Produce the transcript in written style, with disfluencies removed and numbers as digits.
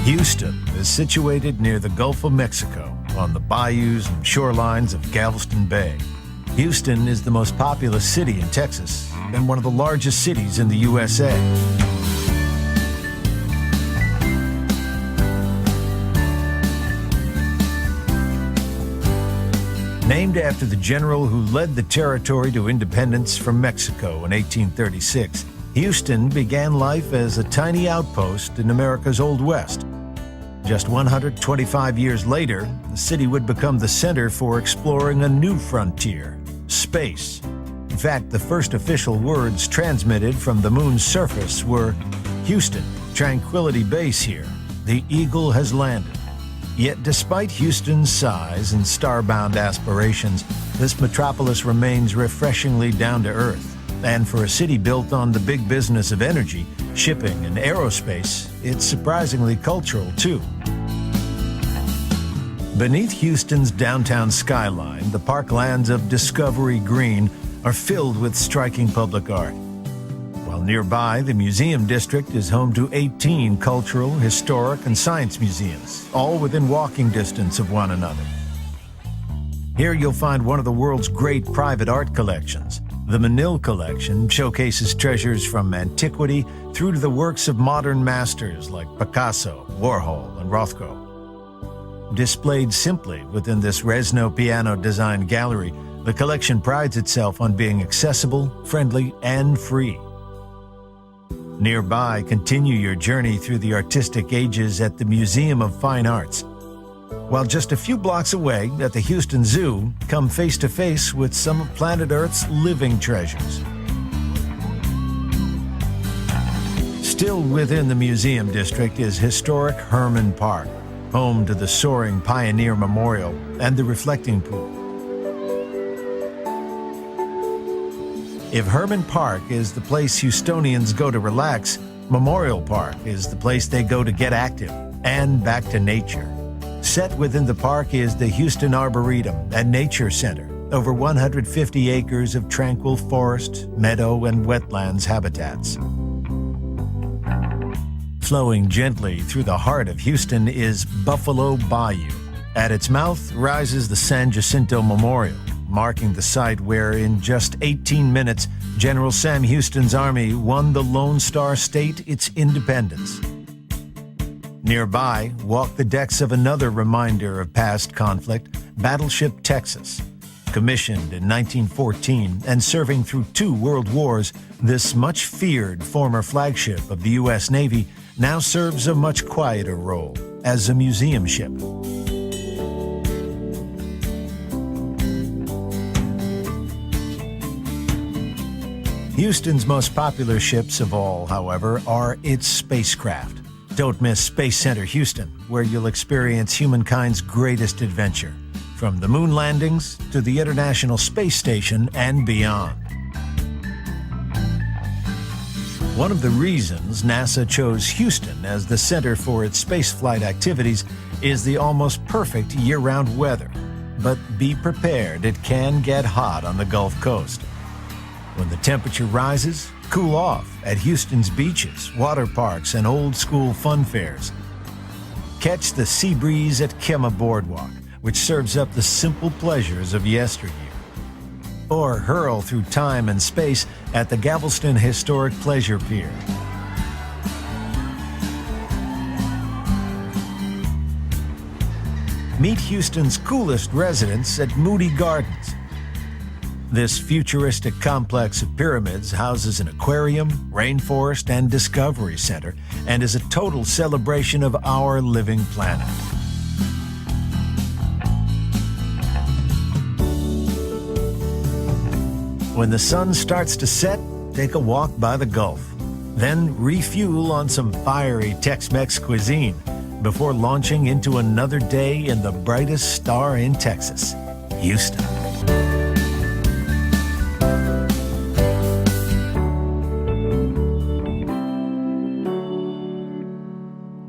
Houston is situated near the Gulf of Mexico on the bayous and shorelines of Galveston Bay. Houston is the most populous city in Texas and one of the largest cities in the USA. Named after the general who led the territory to independence from Mexico in 1836, Houston began life as a tiny outpost in America's Old West. Just 125 years later, the city would become the center for exploring a new frontier, space. In fact, the first official words transmitted from the moon's surface were, "Houston, tranquility base here. The Eagle has landed." Yet despite Houston's size and starbound aspirations, this metropolis remains refreshingly down to earth. And for a city built on the big business of energy, shipping, and aerospace, it's surprisingly cultural too. Beneath Houston's downtown skyline, the parklands of Discovery Green are filled with striking public art. While nearby, the Museum District is home to 18 cultural, historic, and science museums, all within walking distance of one another. Here you'll find one of the world's great private art collections. The Menil Collection showcases treasures from antiquity through to the works of modern masters like Picasso, Warhol, and Rothko. Displayed simply within this Resno piano-designed gallery, the collection prides itself on being accessible, friendly, and free. Nearby, continue your journey through the artistic ages at the Museum of Fine Arts. While just a few blocks away at the Houston Zoo, come face to face with some of planet Earth's living treasures. Still within the Museum District is historic Herman Park, home to the soaring Pioneer Memorial and the reflecting pool. If Herman Park is the place Houstonians go to relax, Memorial Park is the place they go to get active and back to nature. Set within the park is the Houston Arboretum and Nature Center, over 150 acres of tranquil forest, meadow, and wetlands habitats. Flowing gently through the heart of Houston is Buffalo Bayou. At its mouth rises the San Jacinto Memorial, marking the site where, in just 18 minutes, General Sam Houston's army won the Lone Star State its independence. Nearby, walk the decks of another reminder of past conflict, Battleship Texas. Commissioned in 1914 and serving through 2 world wars, this much-feared former flagship of the U.S. Navy now serves a much quieter role as a museum ship. Houston's most popular ships of all, however, are its spacecraft. Don't miss Space Center Houston, where you'll experience humankind's greatest adventure, from the moon landings to the International Space Station and beyond. One of the reasons NASA chose Houston as the center for its spaceflight activities is the almost perfect year-round weather. But be prepared, it can get hot on the Gulf Coast. When the temperature rises, cool off at Houston's beaches, water parks, and old-school fun fairs. Catch the sea breeze at Kemah Boardwalk, which serves up the simple pleasures of yesteryear. Or hurl through time and space at the Galveston Historic Pleasure Pier. Meet Houston's coolest residents at Moody Gardens. This futuristic complex of pyramids houses an aquarium, rainforest, and discovery center, and is a total celebration of our living planet. When the sun starts to set, take a walk by the Gulf. Then refuel on some fiery Tex-Mex cuisine before launching into another day in the brightest star in Texas, Houston.